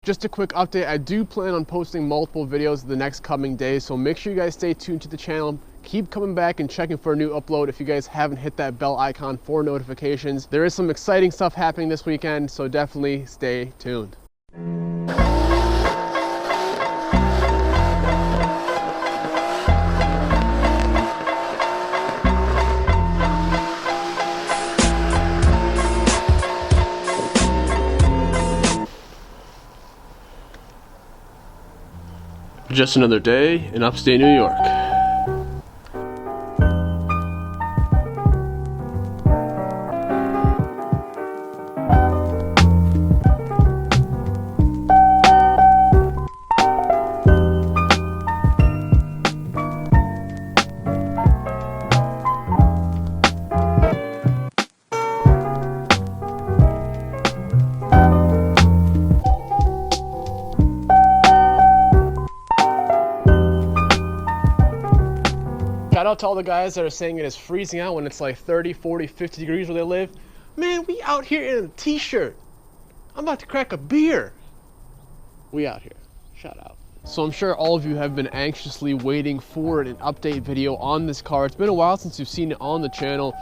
Just a quick update, I do plan on posting multiple videos the next coming days, so make sure you guys stay tuned to the channel. Keep coming back and checking for a new upload if you guys haven't hit that bell icon for notifications. There is some exciting stuff happening this weekend, so definitely stay tuned. Just another day in upstate New York. Shout out to all the guys that are saying it is freezing out when it's like 30, 40, 50 degrees where they live. Man, we out here in a t-shirt. I'm about to crack a beer. We out here. Shout out. So I'm sure all of you have been anxiously waiting for an update video on this car. It's been a while since you've seen it on the channel.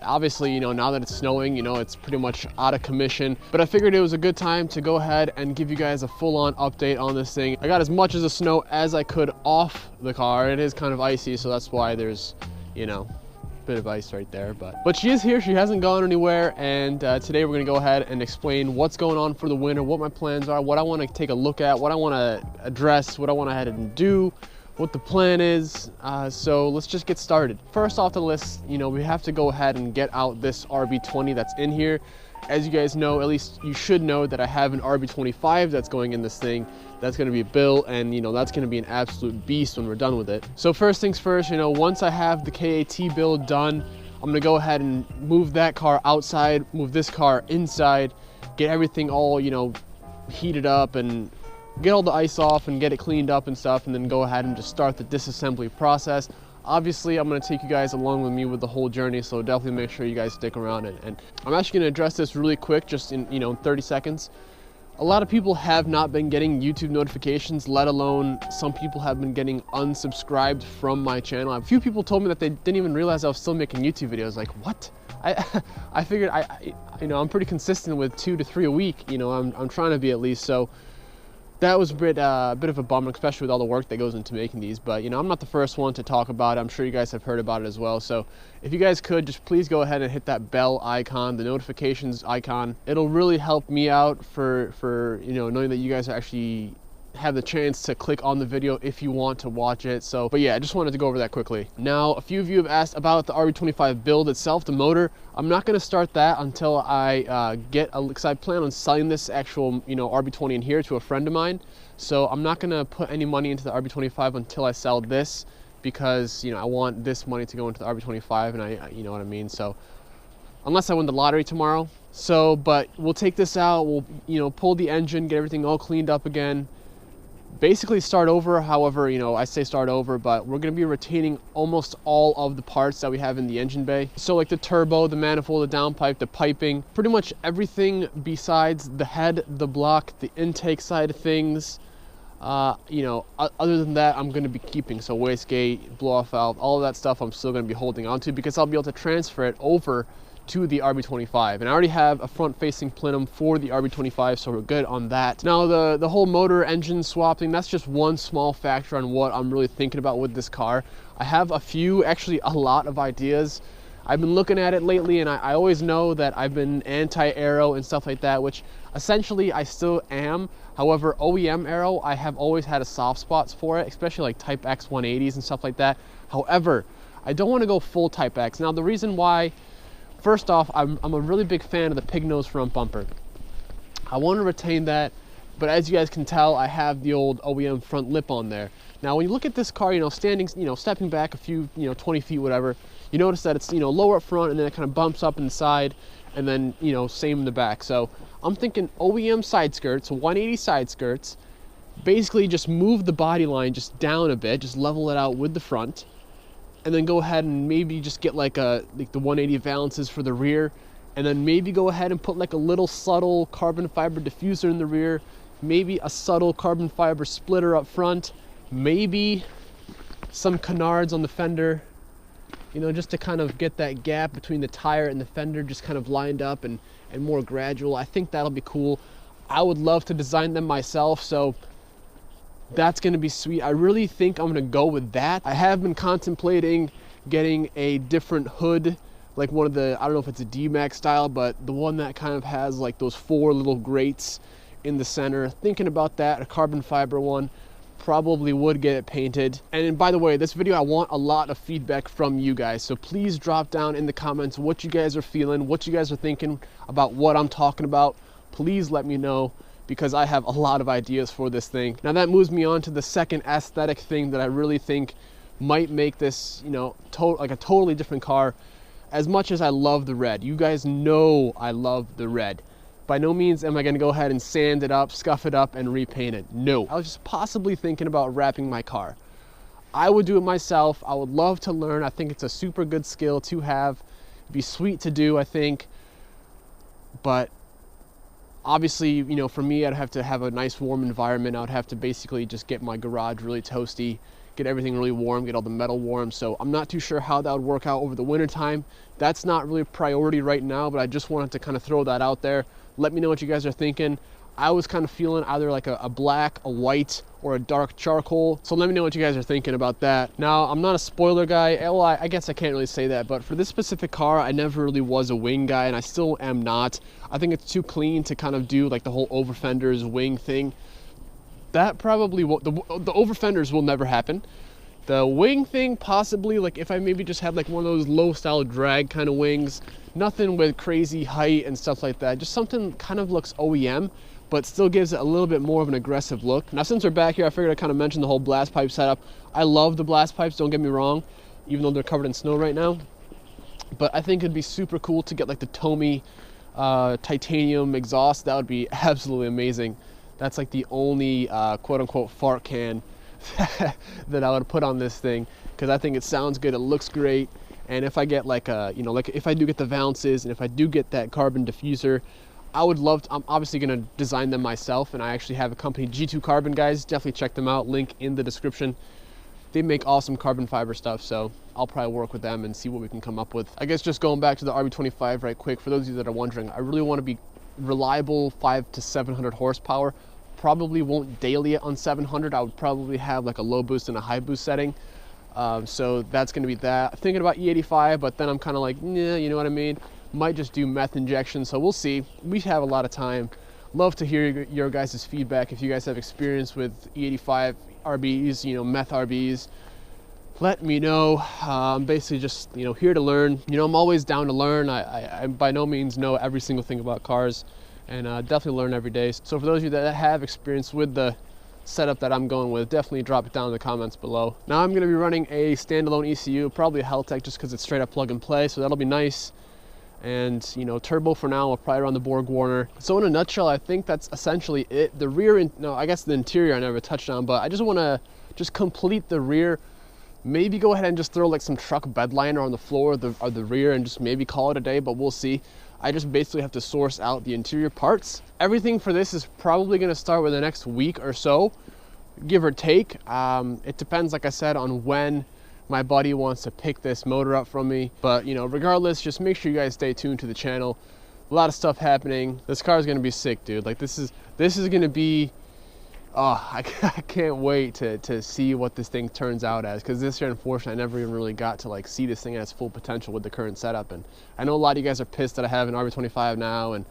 Obviously, you know, now that it's snowing, you know, it's pretty much out of commission. But I figured it was a good time to go ahead and give you guys a full-on update on this thing. I got as much of the snow as I could off the car. It is kind of icy, so that's why there's, you know, a bit of ice right there. But she is here. She hasn't gone anywhere. And today we're going to go ahead and explain what's going on for the winter, what my plans are, what I want to take a look at, what I want to address, what I want to head and do, what the plan is. So let's just get started. First off the list, you know, we have to go ahead and get out this RB20 that's in here. As you guys know, at least you should know, that I have an RB25 that's going in this thing. That's going to be built, and you know, that's going to be an absolute beast when we're done with it. So first things first, you know, once I have the KAT build done, I'm going to go ahead and move that car outside, move this car inside, get everything all, you know, heated up and get all the ice off and get it cleaned up and stuff, and then go ahead and just start the disassembly process. Obviously, I'm going to take you guys along with me with the whole journey, so definitely make sure you guys stick around. And I'm actually going to address this really quick, just in, you know, 30 seconds. A lot of people have not been getting YouTube notifications, let alone some people have been getting unsubscribed from my channel. A few people told me that they didn't even realize I was still making YouTube videos. Like, what? I figured you know, I'm pretty consistent with 2 to 3 a week. You know, I'm trying to be at least. So that was a bit of a bummer, especially with all the work that goes into making these. But, you know, I'm not the first one to talk about it. I'm sure you guys have heard about it as well. So if you guys could, just please go ahead and hit that bell icon, the notifications icon. It'll really help me out for you know, knowing that you guys actually have the chance to click on the video if you want to watch it. So, but yeah, I just wanted to go over that quickly. Now, a few of you have asked about the RB25 build itself, the motor. I'm not going to start that until I because I plan on selling this actual, you know, RB20 in here to a friend of mine. So I'm not going to put any money into the RB25 until I sell this, because, you know, I want this money to go into the RB25, and I you know what I mean. So unless I win the lottery tomorrow. So, but we'll take this out, we'll, you know, pull the engine, get everything all cleaned up again, basically start over. However, you know, I say start over, but we're going to be retaining almost all of the parts that we have in the engine bay. So like the turbo, the manifold, the downpipe, the piping, pretty much everything besides the head, the block, the intake side of things. You know, other than that, I'm going to be keeping. So wastegate, blow-off valve, all of that stuff I'm still going to be holding on to, because I'll be able to transfer it over to the RB25. And I already have a front-facing plenum for the RB25, so we're good on that. Now, the whole motor engine swap thing, that's just one small factor on what I'm really thinking about with this car. I have a few, actually a lot of ideas. I've been looking at it lately, and I always know that I've been anti-aero and stuff like that, which essentially I still am. However, OEM aero, I have always had a soft spot for it, especially like Type X 180s and stuff like that. However, I don't want to go full Type X. Now, the reason why, first off, I'm a really big fan of the pig nose front bumper. I want to retain that, but as you guys can tell, I have the old OEM front lip on there. Now, when you look at this car, you know, stepping back a few, 20 feet, whatever, you notice that it's, lower up front, and then it kind of bumps up in the side, and then, same in the back. So I'm thinking OEM side skirts, 180 side skirts, basically just move the body line just down a bit, just level it out with the front, and then go ahead and maybe just get like the 180 valances for the rear, and then maybe go ahead and put like a little subtle carbon fiber diffuser in the rear, maybe a subtle carbon fiber splitter up front, maybe some canards on the fender, you know, just to kind of get that gap between the tire and the fender just kind of lined up and more gradual. I think that'll be cool. I would love to design them myself, so that's gonna be sweet. I really think I'm gonna go with that. I have been contemplating getting a different hood, like one of the, I don't know if it's a D-Max style, but the one that kind of has like those 4 little grates in the center. Thinking about that, a carbon fiber one. Probably would get it painted. And by the way, this video, I want a lot of feedback from you guys, so please drop down in the comments what you guys are feeling, what you guys are thinking about what I'm talking about. Please let me know, because I have a lot of ideas for this thing. Now that moves me on to the second aesthetic thing that I really think might make this, you know, like a totally different car. As much as I love the red, you guys know I love the red. By no means am I gonna go ahead and sand it up, scuff it up, and repaint it. No, I was just possibly thinking about wrapping my car. I would do it myself. I would love to learn. I think it's a super good skill to have. It'd be sweet to do, I think. But obviously, you know, for me, I'd have to have a nice warm environment. I would have to basically just get my garage really toasty, get everything really warm, get all the metal warm. So I'm not too sure how that would work out over the winter time. That's not really a priority right now, but I just wanted to kind of throw that out there. Let me know what you guys are thinking. I was kind of feeling either like a black, a white, or a dark charcoal. So let me know what you guys are thinking about that. Now, I'm not a spoiler guy. Well, I guess I can't really say that, but for this specific car, I never really was a wing guy, and I still am not. I think it's too clean to kind of do like the whole over fenders wing thing. That probably won't, the over fenders will never happen. The wing thing, possibly, like if I maybe just had like one of those low style drag kind of wings, nothing with crazy height and stuff like that, just something kind of looks OEM, but still gives it a little bit more of an aggressive look. Now, since we're back here, I figured I'd kind of mention the whole blast pipe setup. I love the blast pipes, don't get me wrong, even though they're covered in snow right now. But I think it'd be super cool to get like the Tommy titanium exhaust. That would be absolutely amazing. That's like the only quote unquote fart can that I would put on this thing, because I think it sounds good, it looks great. And if I get like a, you know, like if I do get the valances and if I do get that carbon diffuser, I would love to, I'm obviously going to design them myself, and I actually have a company, G2 Carbon, guys, definitely check them out, link in the description. They make awesome carbon fiber stuff, so I'll probably work with them and see what we can come up with. I guess just going back to the RB25 right quick, for those of you that are wondering, I really want to be reliable 500 to 700 horsepower. Probably won't daily it on 700. I would probably have like a low boost and a high boost setting. So that's going to be that. Thinking about E85, but then I'm kind of like, yeah, you know what I mean? Might just do meth injection, so we'll see. We have a lot of time. Love to hear your guys' feedback. If you guys have experience with E85 RBs, you know, meth RBs, let me know. I'm basically just, you know, here to learn. You know, I'm always down to learn. I by no means know every single thing about cars, and definitely learn every day. So for those of you that have experience with the setup that I'm going with, definitely drop it down in the comments below. Now I'm going to be running a standalone ECU, probably a Heltec, just because it's straight up plug and play, so that'll be nice. And, you know, turbo for now, we'll probably run the Borg Warner. So in a nutshell, I think that's essentially it. The rear, no, I guess the interior I never touched on, but I just want to just complete the rear. Maybe go ahead and just throw like some truck bed liner on the floor of the rear and just maybe call it a day, but we'll see. I just basically have to source out the interior parts. Everything for this is probably going to start within the next week or so, give or take. It depends, like I said, on when my buddy wants to pick this motor up from me. But, you know, regardless, just make sure you guys stay tuned to the channel. A lot of stuff happening. This car is going to be sick, dude. Like, this is going to be, oh, I can't wait to see what this thing turns out as, because this year, unfortunately, I never even really got to like see this thing at its full potential with the current setup. And I know a lot of you guys are pissed that I have an RB25 now, and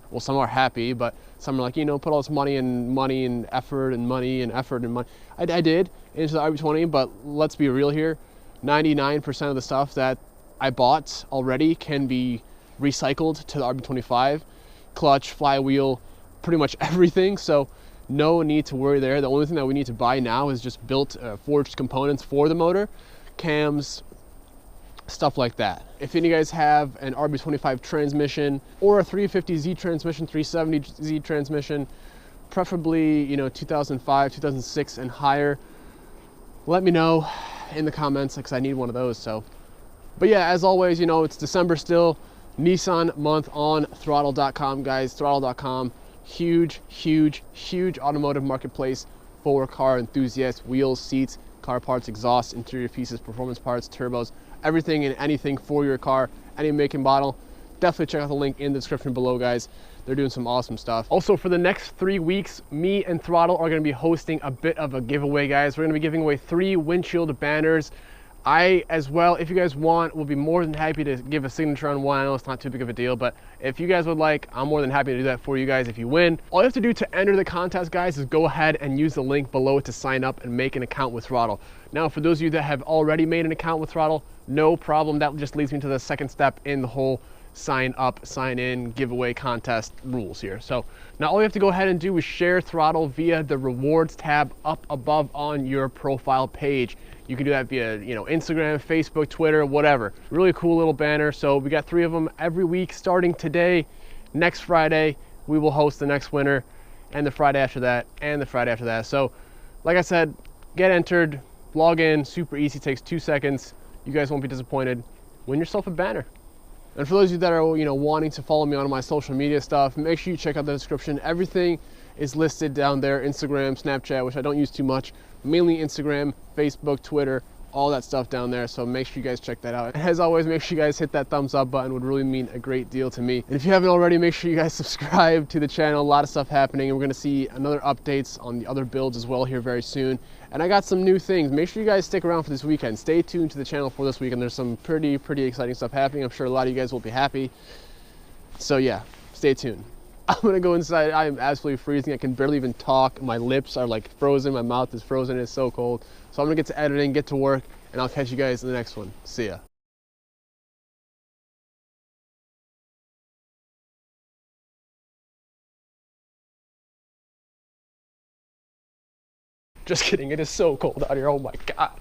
well, some are happy, but some are like, you know, put all this money and effort and money and effort and money. I did into the RB20, but let's be real here. 99% of the stuff that I bought already can be recycled to the RB25. Clutch, flywheel, pretty much everything. So no need to worry there. The only thing that we need to buy now is just built forged components for the motor, cams, stuff like that. If any of you guys have an RB25 transmission or a 350Z transmission, 370Z transmission, preferably, you know, 2005, 2006 and higher, let me know in the comments, because I need one of those. So, but yeah, as always, you know, it's December still. Nissan month on throttle.com, guys. Throttle.com. Huge, huge, huge automotive marketplace for car enthusiasts. Wheels, seats, car parts, exhaust, interior pieces, performance parts, turbos, everything and anything for your car, any make and model. Definitely check out the link in the description below, guys. They're doing some awesome stuff. Also, for the next 3 weeks, me and Throttle are gonna be hosting a bit of a giveaway, guys. We're gonna be giving away 3 windshield banners. I, as well, if you guys want, will be more than happy to give a signature on one. I know it's not too big of a deal, but if you guys would like, I'm more than happy to do that for you guys if you win. All you have to do to enter the contest, guys, is go ahead and use the link below to sign up and make an account with Throttle. Now, for those of you that have already made an account with Throttle, no problem. That just leads me to the second step in the whole sign up, sign in, giveaway contest rules here. So now all you have to go ahead and do is share Throttle via the rewards tab up above on your profile page. You can do that via, Instagram, Facebook, Twitter, whatever. Really cool little banner. So we got 3 of them every week starting today. Next Friday, we will host the next winner, and the Friday after that, and the Friday after that. So like I said, get entered, log in, super easy, takes 2 seconds. You guys won't be disappointed. Win yourself a banner. And for those of you that are, wanting to follow me on my social media stuff, make sure you check out the description. Everything is listed down there. Instagram, Snapchat, which I don't use too much. Mainly Instagram, Facebook, Twitter, all that stuff down there. So make sure you guys check that out. And as always, make sure you guys hit that thumbs up button. Would really mean a great deal to me. And if you haven't already, make sure you guys subscribe to the channel. A lot of stuff happening. And we're gonna see another updates on the other builds as well here very soon. And I got some new things. Make sure you guys stick around for this weekend. Stay tuned to the channel for this weekend. There's some pretty exciting stuff happening. I'm sure a lot of you guys will be happy. So yeah, stay tuned. I'm gonna go inside. I am absolutely freezing. I can barely even talk. My lips are like frozen. My mouth is frozen. It's so cold. So I'm gonna get to editing, get to work, and I'll catch you guys in the next one. See ya. Just kidding. It is so cold out here. Oh my God.